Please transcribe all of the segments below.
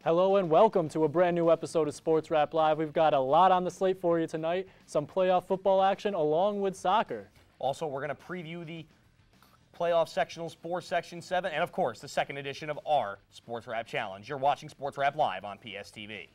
Hello and welcome to a brand new episode of Sports Wrap Live. We've got a lot on the slate for you tonight, some playoff football action along with soccer. Also, we're going to preview the playoff sectionals for Section 7 and, of course, the second edition of our Sports Wrap Challenge. You're watching Sports Wrap Live on PSTV.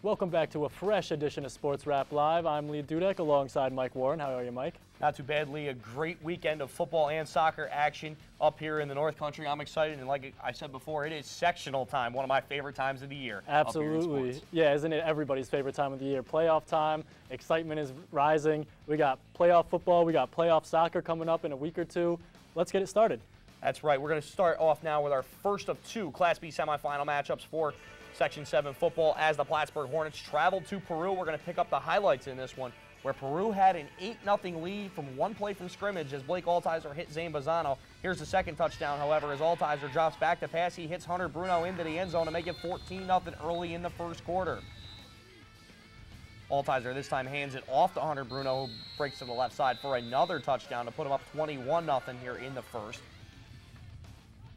Welcome back to a fresh edition of Sports Wrap Live. I'm Lee Dudek alongside Mike Warren. How are you, Mike? Not too bad, Lee. A great weekend of football and soccer action up here in the North Country. I'm excited, and like I said before, it is sectional time, one of my favorite times of the year. Absolutely. Yeah, isn't it everybody's favorite time of the year? Playoff time, excitement is rising. We got playoff football, we got playoff soccer coming up in a week or two. Let's get it started. That's right. We're going to start off now with our first of two Class B semifinal matchups for Section 7 football as the Plattsburgh Hornets traveled to Peru. We're going to pick up the highlights in this one, where Peru had an 8-0 lead from one play from scrimmage as Blake Altizer hit Zane Bazzano. Here's the second touchdown, however, as Altizer drops back to pass. He hits Hunter Bruno into the end zone to make it 14-0 early in the first quarter. Altizer this time hands it off to Hunter Bruno, who breaks to the left side for another touchdown to put him up 21-0 here in the first.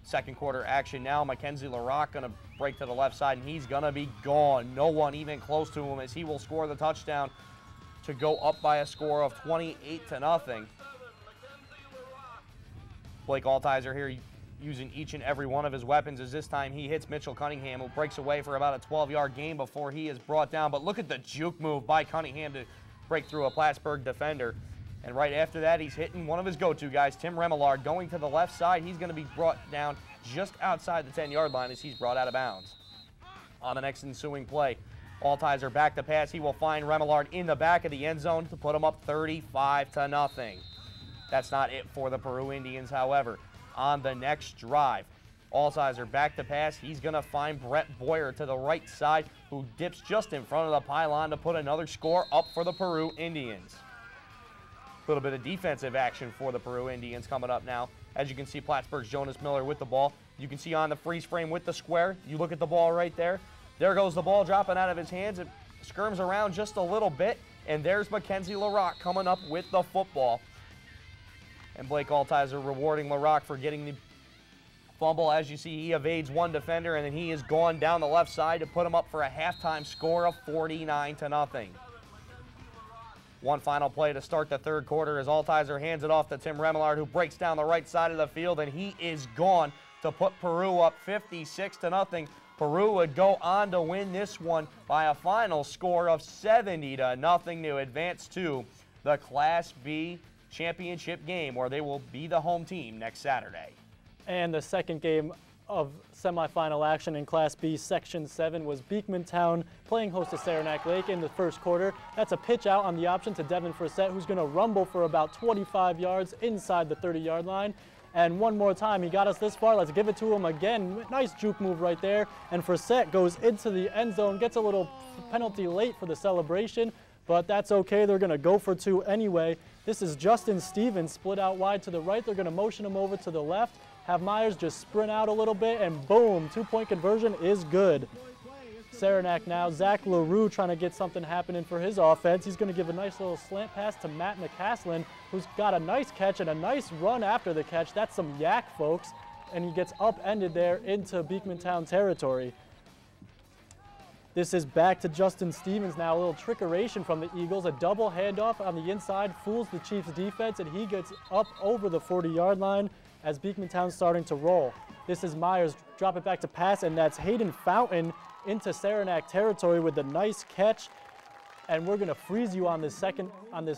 Second quarter action now. Mackenzie LaRock going to break to the left side, and he's going to be gone. No one even close to him as he will score the touchdown to go up by a score of 28-0. Blake Altizer here using each and every one of his weapons as this time he hits Mitchell Cunningham, who breaks away for about a 12-yard gain before he is brought down. But look at the juke move by Cunningham to break through a Plattsburgh defender. And right after that, he's hitting one of his go-to guys, Tim Remillard, going to the left side. He's going to be brought down just outside the 10-yard line as he's brought out of bounds. On the next ensuing play, Altizer back to pass. He will find Remillard in the back of the end zone to put him up 35-0. That's not it for the Peru Indians, however. On the next drive, Altizer back to pass. He's going to find Brett Boyer to the right side, who dips just in front of the pylon to put another score up for the Peru Indians. A little bit of defensive action for the Peru Indians coming up now. As you can see, Plattsburgh's Jonas Miller with the ball. You can see on the freeze frame with the square, you look at the ball right there. There goes the ball dropping out of his hands. It skirms around just a little bit, and there's Mackenzie LaRock coming up with the football. And Blake Altizer rewarding LaRock for getting the fumble. As you see, he evades one defender, and then he is gone down the left side to put him up for a halftime score of 49-0. One final play to start the third quarter as Altizer hands it off to Tim Remillard, who breaks down the right side of the field, and he is gone to put Peru up 56-0. Peru would go on to win this one by a final score of 70-0 to advance to the Class B championship game, where they will be the home team next Saturday. And the second game of semifinal action in Class B Section 7 was Beekmantown playing host to Saranac Lake in the first quarter. That's a pitch out on the option to Devin Frissett, who's going to rumble for about 25 yards inside the 30-yard line. And one more time, he got us this far. Let's give it to him again. Nice juke move right there. And Frissett goes into the end zone, gets a little penalty late for the celebration, but that's okay. They're going to go for two anyway. This is Justin Stevens split out wide to the right. They're going to motion him over to the left. Have Myers just sprint out a little bit, and boom, two-point conversion is good. Saranac now, Zach LaRue trying to get something happening for his offense. He's going to give a nice little slant pass to Matt McCaslin, who's got a nice catch and a nice run after the catch. That's some yak, folks, and he gets upended there into Beekmantown territory. This is back to Justin Stevens now, a little trickeration from the Eagles. A double handoff on the inside fools the Chiefs defense, and he gets up over the 40-yard line as Beekmantown's starting to roll. This is Myers, drop it back to pass, and that's Hayden Fountain into Saranac territory with a nice catch. And we're gonna freeze you on this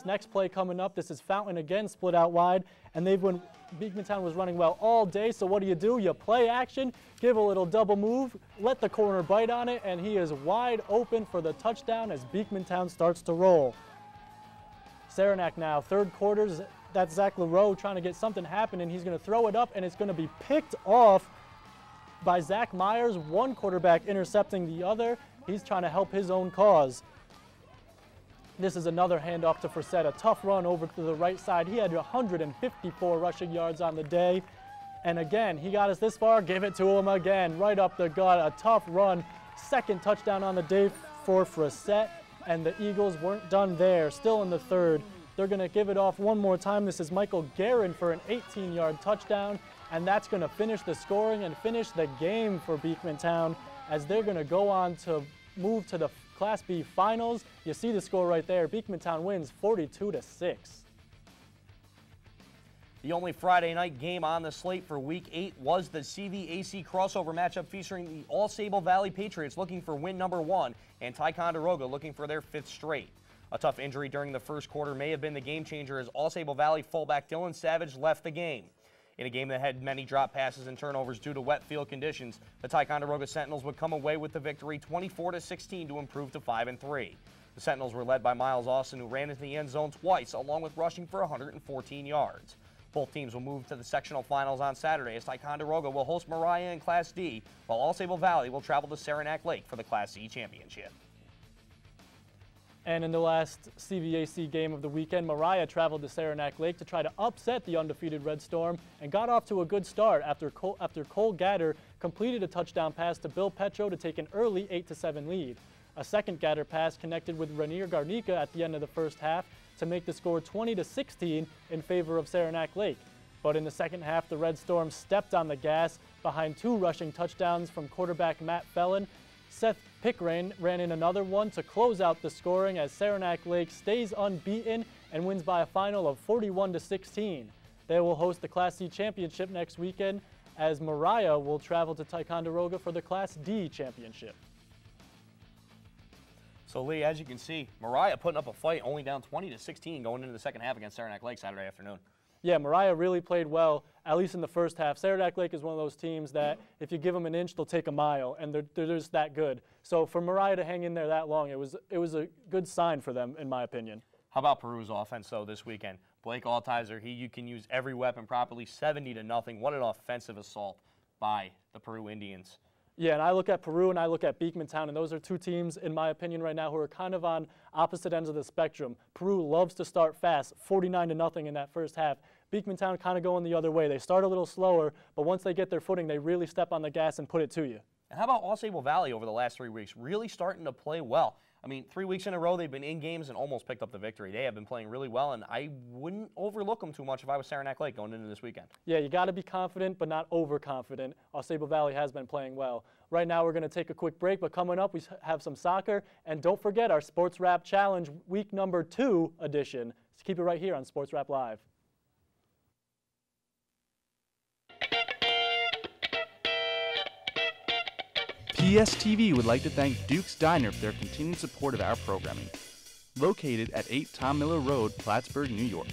next play coming up. This is Fountain again, split out wide, and Beekmantown was running well all day, so what do? You play action, give a little double move, let the corner bite on it, and he is wide open for the touchdown as Beekmantown starts to roll. Saranac now, third quarter's That's Zach LaRoe trying to get something happening. He's going to throw it up, and it's going to be picked off by Zach Myers, one quarterback intercepting the other. He's trying to help his own cause. This is another handoff to Frissett, a tough run over to the right side. He had 154 rushing yards on the day. And again, he got us this far, give it to him again, right up the gut, a tough run. Second touchdown on the day for Frissett, and the Eagles weren't done there, still in the third. They're gonna give it off one more time. This is Michael Guerin for an 18-yard touchdown, and that's gonna finish the scoring and finish the game for Beekmantown, as they're gonna go on to move to the Class B finals. You see the score right there. Beekmantown wins 42-6. The only Friday night game on the slate for Week 8 was the CVAC crossover matchup featuring the All-Sable Valley Patriots looking for win number 1 and Ticonderoga looking for their 5th straight. A tough injury during the first quarter may have been the game changer as All-Sable Valley fullback Dylan Savage left the game. In a game that had many drop passes and turnovers due to wet field conditions, the Ticonderoga Sentinels would come away with the victory 24-16 to improve to 5-3. The Sentinels were led by Miles Austin, who ran into the end zone twice, along with rushing for 114 yards. Both teams will move to the sectional finals on Saturday as Ticonderoga will host Mariah in Class D, while All-Sable Valley will travel to Saranac Lake for the Class C championship. And in the last CVAC game of the weekend, Mariah traveled to Saranac Lake to try to upset the undefeated Red Storm and got off to a good start after Cole Gatter completed a touchdown pass to Bill Petro to take an early 8-7 lead. A second Gatter pass connected with Rainier Garnica at the end of the first half to make the score 20-16 in favor of Saranac Lake. But in the second half, the Red Storm stepped on the gas behind 2 rushing touchdowns from quarterback Matt Fellon. Seth Pickran ran in another one to close out the scoring as Saranac Lake stays unbeaten and wins by a final of 41-16. They will host the Class C championship next weekend as Mariah will travel to Ticonderoga for the Class D championship. So, Lee, as you can see, Mariah putting up a fight, only down 20-16 going into the second half against Saranac Lake Saturday afternoon. Yeah, Mariah really played well, at least in the first half. Saranac Lake is one of those teams that if you give them an inch, they'll take a mile, and they're just that good. So for Mariah to hang in there that long, it was a good sign for them, in my opinion. How about Peru's offense, though, this weekend? Blake Altizer, you can use every weapon properly, 70-0. What an offensive assault by the Peru Indians. Yeah, and I look at Peru and I look at Beekmantown, and those are two teams, in my opinion, right now who are kind of on opposite ends of the spectrum. Peru loves to start fast, 49-0 in that first half. Beekmantown kind of going the other way. They start a little slower, but once they get their footing, they really step on the gas and put it to you. And how about All-Sable Valley over the last 3 weeks? Really starting to play well. I mean, 3 weeks in a row, they've been in games and almost picked up the victory. They have been playing really well, and I wouldn't overlook them too much if I was Saranac Lake going into this weekend. Yeah, you got to be confident, but not overconfident. All-Sable Valley has been playing well. Right now, we're going to take a quick break, but coming up, we have some soccer. And don't forget our Sports Wrap Challenge Week number 2 edition. So keep it right here on Sports Wrap Live. PSTV would like to thank Duke's Diner for their continued support of our programming. Located at 8 Tom Miller Road, Plattsburgh, New York.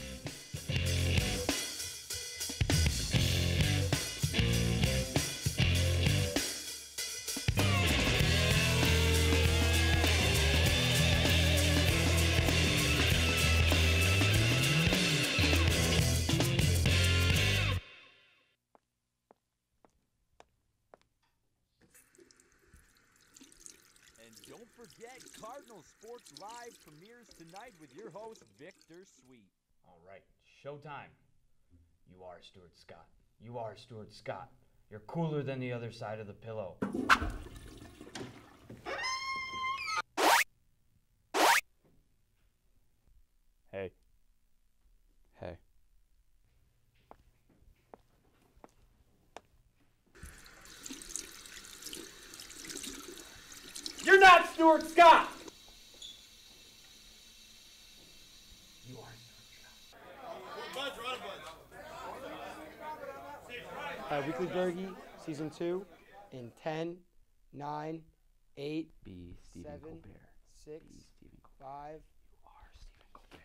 Don't forget, Cardinal Sports Live premieres tonight with your host, Victor Sweet. All right, showtime. You are Stuart Scott. You are Stuart Scott. You're cooler than the other side of the pillow. Hey. Hey. You're not Stuart Scott! You are Stuart Scott. Weekly Bergie, Season 2, in 10, 9, 8, B. Stephen 7, Colbert. 6, B. Stephen Colbert. 5, You are Stephen Colbert.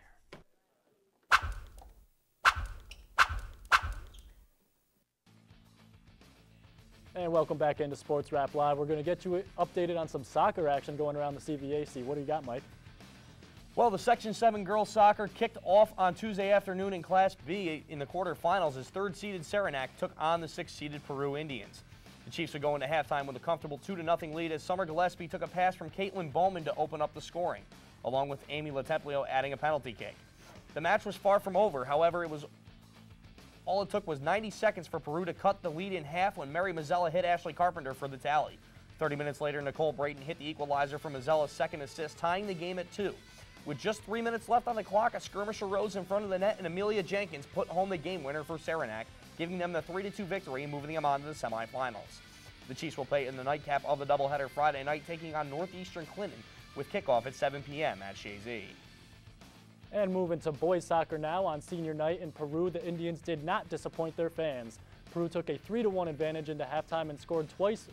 And welcome back into Sports Wrap Live. We're going to get you updated on some soccer action going around the CVAC. What do you got, Mike? Well, the Section 7 girls soccer kicked off on Tuesday afternoon in Class B in the quarterfinals as third-seeded Saranac took on the sixth-seeded Peru Indians. The Chiefs would go into halftime with a comfortable 2-0 lead as Summer Gillespie took a pass from Caitlin Bowman to open up the scoring, along with Amy Latemplio adding a penalty kick. The match was far from over. However, all it took was 90 seconds for Peru to cut the lead in half when Mary Mazzella hit Ashley Carpenter for the tally. 30 minutes later, Nicole Brayton hit the equalizer for Mazzella's second assist, tying the game at 2. With just 3 minutes left on the clock, a skirmish arose in front of the net, and Amelia Jenkins put home the game winner for Saranac, giving them the 3-2 victory and moving them on to the semifinals. The Chiefs will play in the nightcap of the doubleheader Friday night, taking on Northeastern Clinton, with kickoff at 7 p.m. at Shazy. And moving to boys soccer now on senior night in Peru, the Indians did not disappoint their fans. Peru took a 3-1 advantage into halftime and scored twice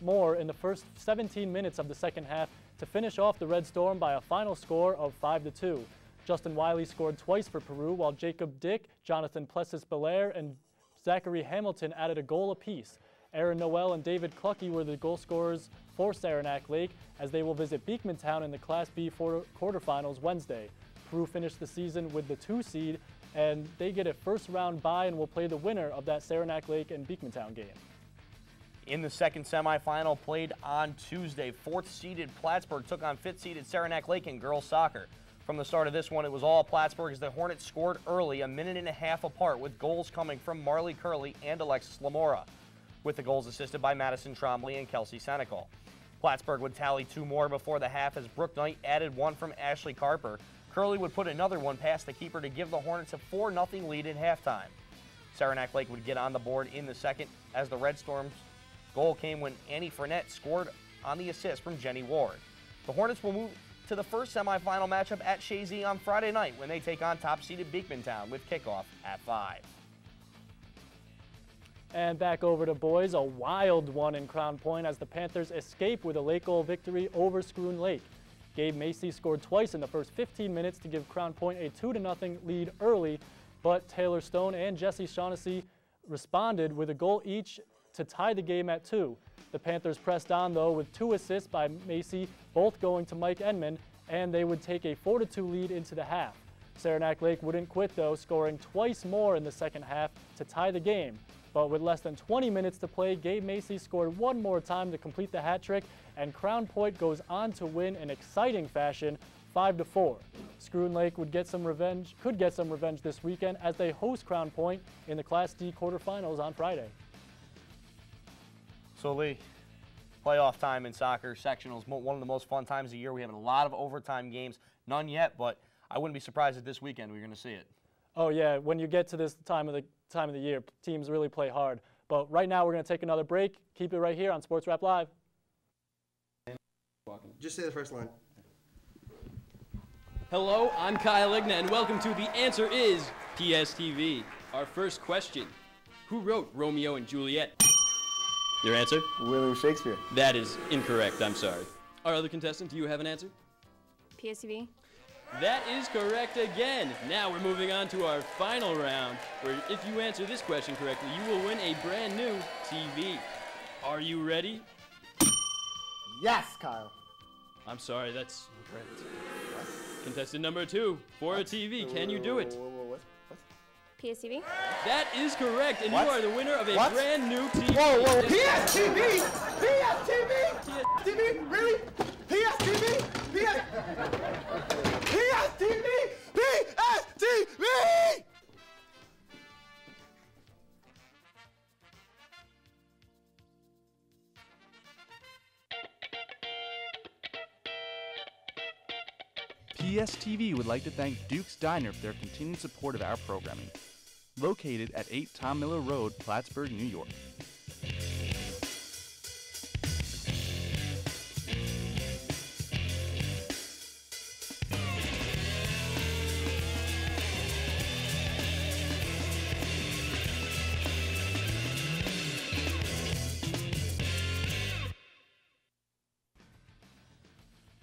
more in the first 17 minutes of the second half to finish off the Red Storm by a final score of 5-2. Justin Wiley scored twice for Peru, while Jacob Dick, Jonathan Plessis-Belair, and Zachary Hamilton added a goal apiece. Aaron Noel and David Clucky were the goal scorers for Saranac Lake as they will visit Beekmantown in the Class B quarterfinals Wednesday. Peru finished the season with the 2 seed, and they get a first-round bye and will play the winner of that Saranac Lake and Beekmantown game. In the second semifinal played on Tuesday, 4th-seeded Plattsburgh took on 5th-seeded Saranac Lake in girls soccer. From the start of this one, it was all Plattsburgh as the Hornets scored early, a minute and a half apart, with goals coming from Marley Curley and Alexis Lamora, with the goals assisted by Madison Trombley and Kelsey Senecal. Plattsburgh would tally 2 more before the half as Brooke Knight added 1 from Ashley Carper. Curley would put another one past the keeper to give the Hornets a 4-0 lead at halftime. Saranac Lake would get on the board in the second as the Red Storm's goal came when Annie Fournette scored on the assist from Jenny Ward. The Hornets will move to the first semifinal matchup at Shazy on Friday night when they take on top-seeded Beekmantown with kickoff at 5. And back over to boys, a wild one in Crown Point as the Panthers escape with a late goal victory over Scroon Lake. Gabe Macy scored twice in the first 15 minutes to give Crown Point a 2-0 lead early, but Taylor Stone and Jesse Shaughnessy responded with a goal each to tie the game at 2. The Panthers pressed on, though, with 2 assists by Macy, both going to Mike Enman, and they would take a 4-2 lead into the half. Saranac Lake wouldn't quit, though, scoring twice more in the second half to tie the game. But with less than 20 minutes to play, Gabe Macy scored one more time to complete the hat trick, and Crown Point goes on to win in exciting fashion, 5-4. Scroon Lake could get some revenge this weekend as they host Crown Point in the Class D quarterfinals on Friday. So Lee, playoff time in soccer, sectionals, one of the most fun times of the year. We have a lot of overtime games, none yet, but I wouldn't be surprised if this weekend we're going to see it. Oh yeah, when you get to this time of the year, teams really play hard. But right now we're going to take another break. Keep it right here on Sports Wrap Live. Just say the first line. Hello, I'm Kyle Igna, and welcome to The Answer Is PSTV. Our first question: who wrote Romeo and Juliet? Your answer? William Shakespeare. That is incorrect, I'm sorry. Our other contestant, do you have an answer? PSTV. That is correct again. Now we're moving on to our final round, where if you answer this question correctly, you will win a brand new TV. Are you ready? Yes, Kyle. I'm sorry, that's incorrect. Contestant number 2, for a TV, can you do it? What? PSTV. That is correct, and What? you are the winner of a What? brand new TV. Whoa. PSTV! PSTV! TV? Really? PSTV? PSTV! PSTV! PSTV would like to thank Duke's Diner for their continued support of our programming. Located at 8 Tom Miller Road, Plattsburgh, New York.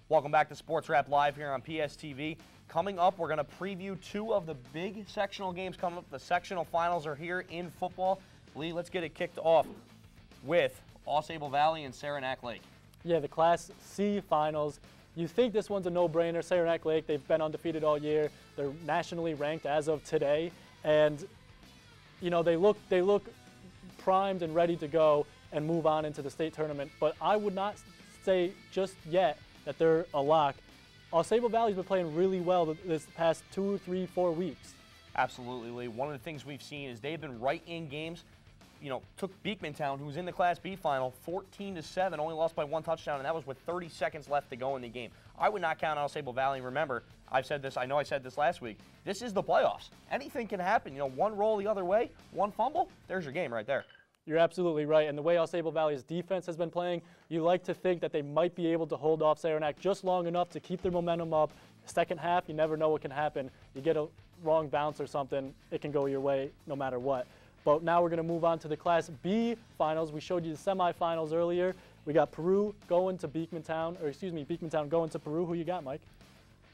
Welcome back to Sports Wrap Live here on PSTV. Coming up, we're going to preview 2 of the big sectional games coming up. The sectional finals are here in football. Lee, let's get it kicked off with Au Sable Valley and Saranac Lake. Yeah, the Class C finals. You think this one's a no-brainer. Saranac Lake, they've been undefeated all year. They're nationally ranked as of today, and you know they look primed and ready to go and move on into the state tournament. But I would not say just yet that they're a lock. Sable Valley's been playing really well this past 2, 3, 4 weeks. Absolutely, Lee. One of the things we've seen is they've been right in games. You know, took Beekmantown, who was in the Class B final, 14-7, only lost by 1 touchdown, and that was with 30 seconds left to go in the game. I would not count out Sable Valley. Remember, I've said this, I know I said this last week, this is the playoffs. Anything can happen. You know, one roll the other way, one fumble, there's your game right there. You're absolutely right, and the way Sable Valley's defense has been playing, you like to think that they might be able to hold off Saranac just long enough to keep their momentum up. Second half, you never know what can happen. You get a wrong bounce or something, it can go your way no matter what. But now we're going to move on to the Class B finals. We showed you the semifinals earlier. We got Peru going to Beekmantown, or excuse me, Beekmantown going to Peru. Who you got, Mike?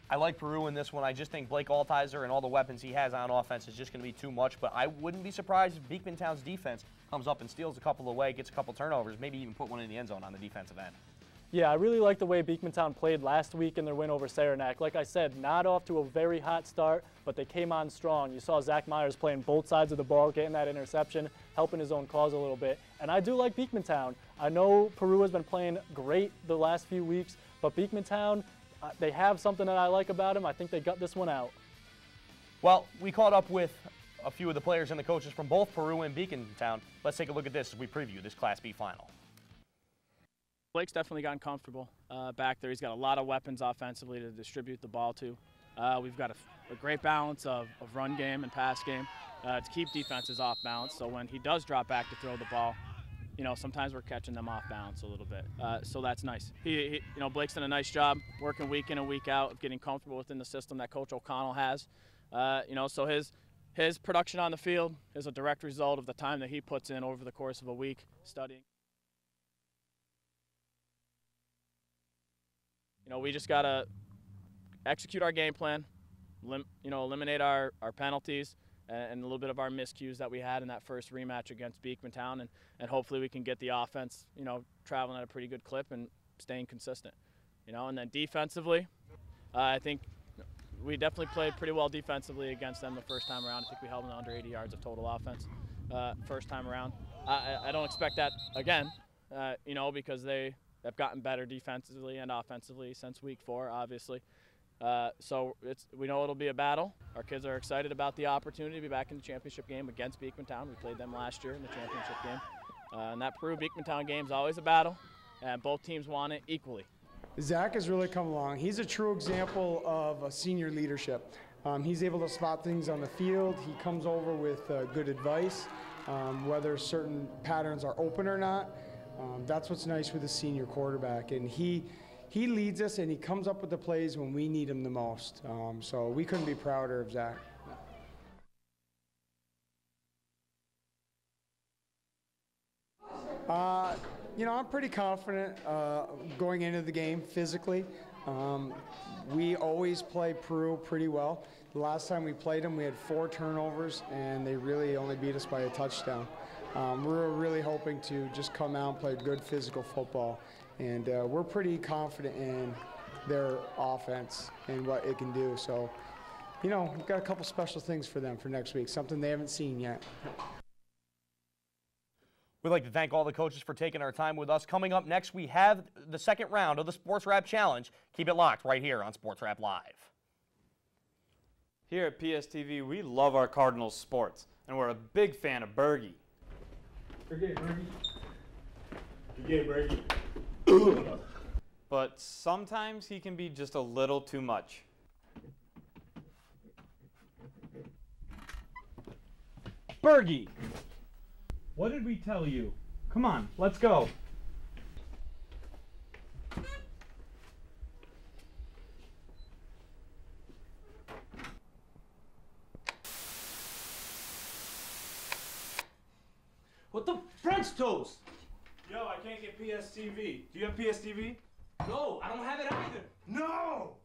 I like Peru in this one. I just think Blake Altizer and all the weapons he has on offense is just going to be too much. But I wouldn't be surprised if Beekmantown's defense comes up and steals a couple away, gets a couple turnovers, maybe even put one in the end zone on the defensive end. Yeah, I really like the way Beekmantown played last week in their win over Saranac. Like I said, not off to a very hot start, but they came on strong. You saw Zach Myers playing both sides of the ball, getting that interception, helping his own cause a little bit. And I do like Beekmantown. I know Peru has been playing great the last few weeks, but Beekmantown, they have something that I like about them. I think they got this one out. Well, we caught up with a few of the players and the coaches from both Peru and Beekmantown. Let's take a look at this as we preview this Class B final. Blake's definitely gotten comfortable back there. He's got a lot of weapons offensively to distribute the ball to. We've got a great balance of run game and pass game to keep defenses off balance. So when he does drop back to throw the ball, you know, sometimes we're catching them off balance a little bit. So that's nice. You know, Blake's done a nice job working week in and week out of getting comfortable within the system that Coach O'Connell has. You know, so his production on the field is a direct result of the time that he puts in over the course of a week studying. You know, we just got to execute our game plan, eliminate our penalties and a little bit of our miscues that we had in that first rematch against Beekmantown, and hopefully we can get the offense, you know, traveling at a pretty good clip and staying consistent. You know, and then defensively, I think we definitely played pretty well defensively against them the first time around. I think we held them to under 80 yards of total offense first time around. I don't expect that again, you know, because they've gotten better defensively and offensively since week 4, obviously. So we know it'll be a battle. Our kids are excited about the opportunity to be back in the championship game against Beekmantown. We played them last year in the championship game. And that Peru-Beekmantown game is always a battle, and both teams want it equally. Zach has really come along. He's a true example of a senior leadership. He's able to spot things on the field. He comes over with good advice, whether certain patterns are open or not. That's what's nice with a senior quarterback, and he leads us and he comes up with the plays when we need him the most. So we couldn't be prouder of Zach. You know, I'm pretty confident going into the game physically. We always play Peru pretty well. The last time we played them, we had 4 turnovers, and they really only beat us by a touchdown. We're really hoping to just come out and play good physical football, and we're pretty confident in their offense and what it can do. So, you know, we've got a couple special things for them for next week, something they haven't seen yet. We'd like to thank all the coaches for taking our time with us. Coming up next, we have the second round of the Sports Wrap Challenge. Keep it locked right here on Sports Wrap Live. Here at PSTV, we love our Cardinals sports, and we're a big fan of Bergie. Good game, Bergie. Good game, Bergie. But sometimes he can be just a little too much. Bergie! What did we tell you? Come on, let's go. What the French toast? Yo, I can't get PSTV. Do you have PSTV? No, I don't have it either. No!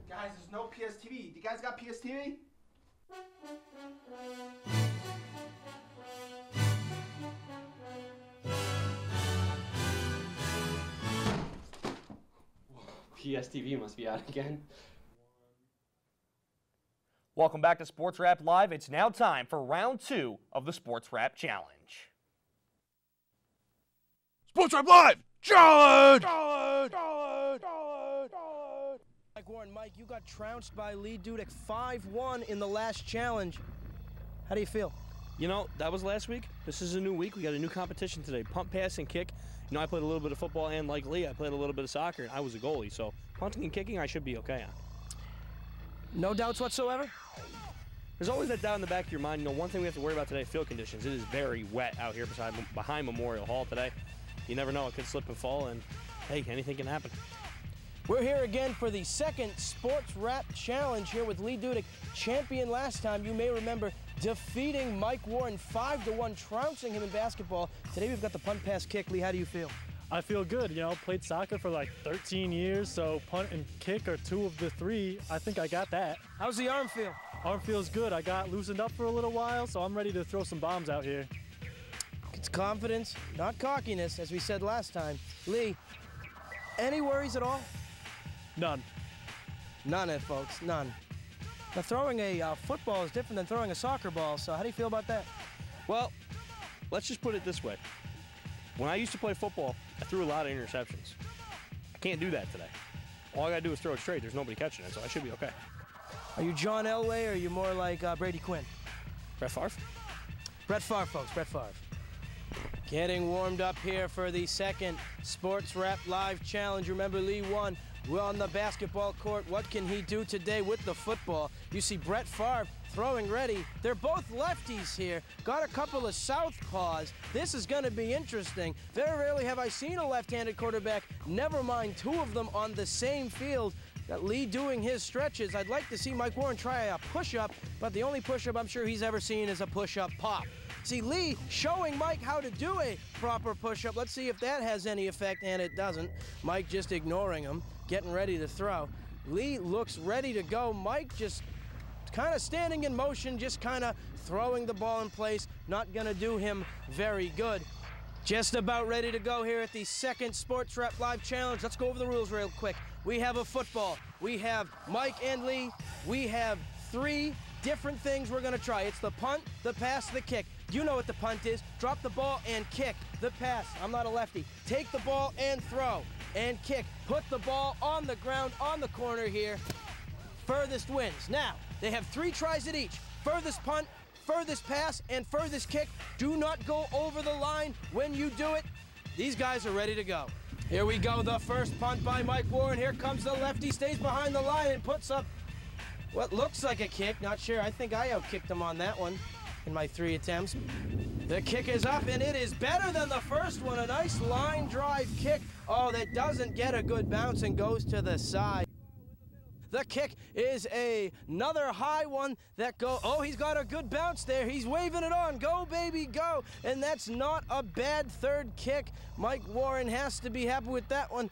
Guys, there's no PSTV. You guys got PSTV? PSTV must be out again. Welcome back to Sports Wrap Live. It's now time for round 2 of the Sports Wrap Challenge. Sports Wrap Live Challenge! Mike Warren, Mike, you got trounced by Lee Dudek 5-1 in the last challenge. How do you feel? You know, that was last week. This is a new week. We got a new competition today. Pump, pass, and kick. You know, I played a little bit of football, and like Lee, I played a little bit of soccer, and I was a goalie. So punting and kicking, I should be okay on. No doubts whatsoever? There's always that doubt in the back of your mind. You know, one thing we have to worry about today, field conditions. It is very wet out here behind Memorial Hall today. You never know. It could slip and fall, and, hey, anything can happen. We're here again for the second Sports Wrap Challenge here with Lee Dudek, champion last time. You may remember defeating Mike Warren 5-1, trouncing him in basketball. Today we've got the punt, pass, kick. Lee, how do you feel? I feel good. You know, played soccer for like 13 years, so punt and kick are 2 of the 3. I think I got that. How's the arm feel? Arm feels good. I got loosened up for a little while, so I'm ready to throw some bombs out here. It's confidence, not cockiness, as we said last time. Lee, any worries at all? None. None, folks, none. Now, throwing a football is different than throwing a soccer ball, so how do you feel about that? Well, let's just put it this way. When I used to play football, I threw a lot of interceptions. I can't do that today. All I got to do is throw it straight. There's nobody catching it, so I should be okay. Are you John Elway, or are you more like Brady Quinn? Brett Favre? Brett Favre, folks, Brett Favre. Getting warmed up here for the second Sports Wrap Live Challenge. Remember, Lee won. We're on the basketball court. What can he do today with the football? You see Brett Favre throwing ready. They're both lefties here. Got a couple of southpaws. This is going to be interesting. Very rarely have I seen a left-handed quarterback, never mind 2 of them on the same field. Got Lee doing his stretches. I'd like to see Mike Warren try a push-up, but the only push-up I'm sure he's ever seen is a push-up pop. See, Lee showing Mike how to do a proper push-up. Let's see if that has any effect, and it doesn't. Mike just ignoring him, getting ready to throw. Lee looks ready to go. Mike just kind of standing in motion, just kind of throwing the ball in place. Not going to do him very good. Just about ready to go here at the second Sports Wrap Live Challenge. Let's go over the rules real quick. We have a football. We have Mike and Lee. We have 3 different things we're going to try. It's the punt, the pass, the kick. You know what the punt is. Drop the ball and kick. The pass, I'm not a lefty. Take the ball and throw and kick. Put the ball on the ground, on the corner here. Furthest wins. Now, they have 3 tries at each. Furthest punt, furthest pass, and furthest kick. Do not go over the line when you do it. These guys are ready to go. Here we go, the first punt by Mike Warren. Here comes the lefty, stays behind the line and puts up what looks like a kick. Not sure, I think I outkicked him on that one in my 3 attempts. The kick is up, and it is better than the first one. A nice line drive kick. Oh, that doesn't get a good bounce and goes to the side. The kick is another high one that oh, he's got a good bounce there. He's waving it on. Go, baby, go. And that's not a bad third kick. Mike Warren has to be happy with that one.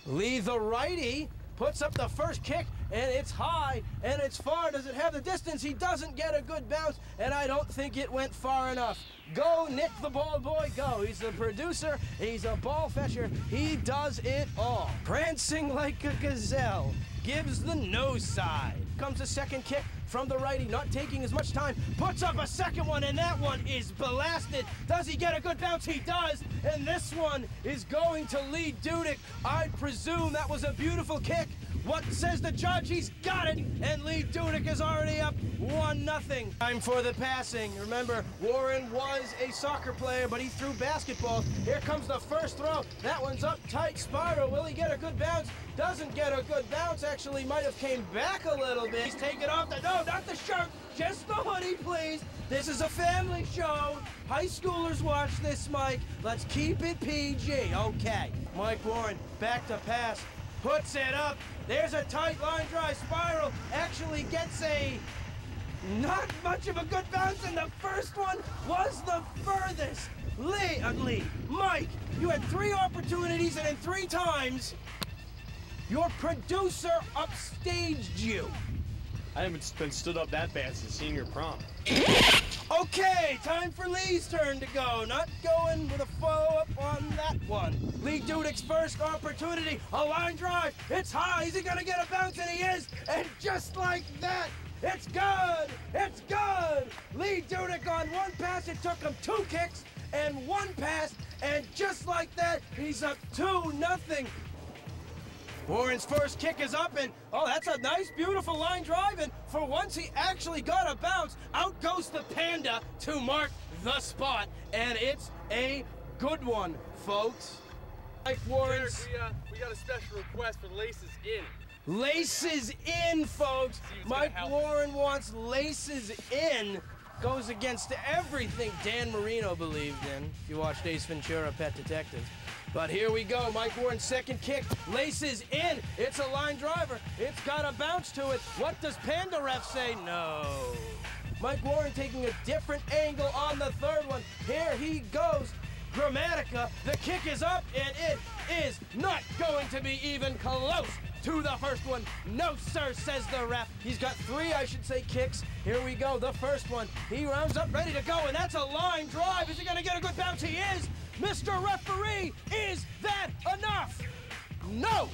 Lee, the righty, puts up the first kick, and it's high, and it's far. Does it have the distance? He doesn't get a good bounce, and I don't think it went far enough. Go, Nick the ball boy, go. He's the producer. He's a ball fetcher. He does it all. Prancing like a gazelle. Gives the no side. Comes the second kick from the righty, not taking as much time. Puts up a second one, and that one is blasted. Does he get a good bounce? He does. And this one is going to Lee Dudek. I presume that was a beautiful kick. What says the judge? He's got it. And Lee Dudek is already up 1-0. Time for the passing. Remember, Warren was a soccer player, but he threw basketballs. Here comes the first throw. That one's up tight. Spiral. Will he get a good bounce? Doesn't get a good bounce. Actually, might have came back a little bit. He's taking off the, no, not the shirt. Just the hoodie, please. This is a family show. High schoolers watch this, Mike. Let's keep it PG. Okay. Mike Warren, back to pass. Puts it up. There's a tight line drive. Spiral actually gets a not much of a good bounce, and the first one was the furthest. Mike, you had 3 opportunities, and in 3 times, your producer upstaged you. I haven't been stood up that bad since senior prom. Okay, time for Lee's turn to go. Not going with a follow-up on that one. Lee Dudek's first opportunity, a line drive. It's high. Is he going to get a bounce? And he is. And just like that, it's good. It's good. Lee Dudek on one pass. It took him 2 kicks and 1 pass. And just like that, he's up 2-0. Warren's first kick is up, and oh, that's a nice, beautiful line drive, and for once he actually got a bounce. Out goes the Panda to mark the spot, and it's a good one, folks. Mike Warren's... We got a special request for laces in. Laces in, folks. Mike Warren wants laces in. Goes against everything Dan Marino believed in, if you watched Ace Ventura, Pet Detective. But here we go, Mike Warren's second kick, laces in, it's a line driver, it's got a bounce to it. What does Panda Ref say? No. Mike Warren taking a different angle on the third one. Here he goes, Grammatica, the kick is up, and it is not going to be even close to the first one. No, sir, says the ref. He's got 3, I should say, kicks. Here we go, the first one. He rounds up, ready to go, and that's a line drive. Is he gonna get a good bounce? He is. Mr. Referee, is that enough? No!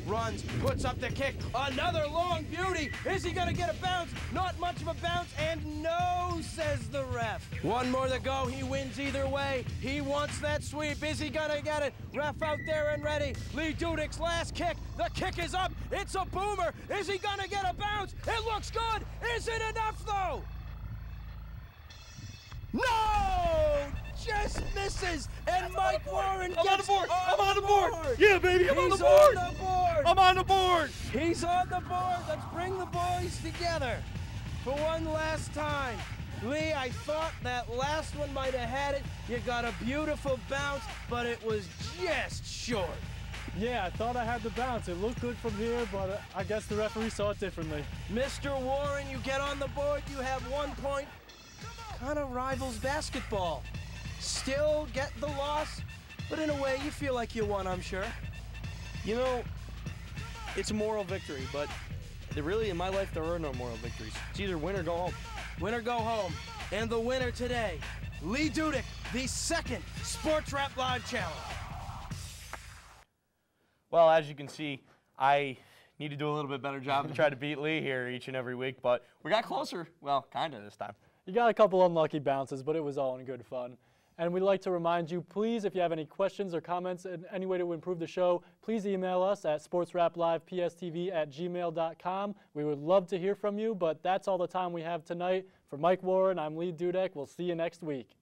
Runs, puts up the kick, another long beauty. Is he gonna get a bounce? Not much of a bounce, and no, says the ref. 1 more to go, he wins either way. He wants that sweep, is he gonna get it? Ref out there and ready. Lee Dudek's last kick, the kick is up, it's a boomer. Is he gonna get a bounce? It looks good, is it enough though? No! Just misses, and Mike Warren gets on the board. I'm on the board. board. Yeah, baby, I'm on the board. I'm on the board. He's on the board. Let's bring the boys together for one last time. Lee, I thought that last one might have had it. You got a beautiful bounce, but it was just short. Yeah, I thought I had the bounce. It looked good from here, but I guess the referee saw it differently. Mr. Warren, you get on the board. You have 1 point. Kind of rivals basketball. Still get the loss, but in a way you feel like you won, I'm sure. You know, it's a moral victory, but really in my life there are no moral victories. It's either win or go home. Win or go home. And the winner today, Lee Dudek, the second Sports Rap Live Challenge. Well, as you can see, I need to do a little bit better job to try to beat Lee here each and every week, but we got closer, well, kind of this time. You got a couple unlucky bounces, but it was all in good fun. And we'd like to remind you, please, if you have any questions or comments and any way to improve the show, please email us at sportsraplivepstv@gmail.com. We would love to hear from you, but that's all the time we have tonight. For Mike Warren, I'm Lee Dudek. We'll see you next week.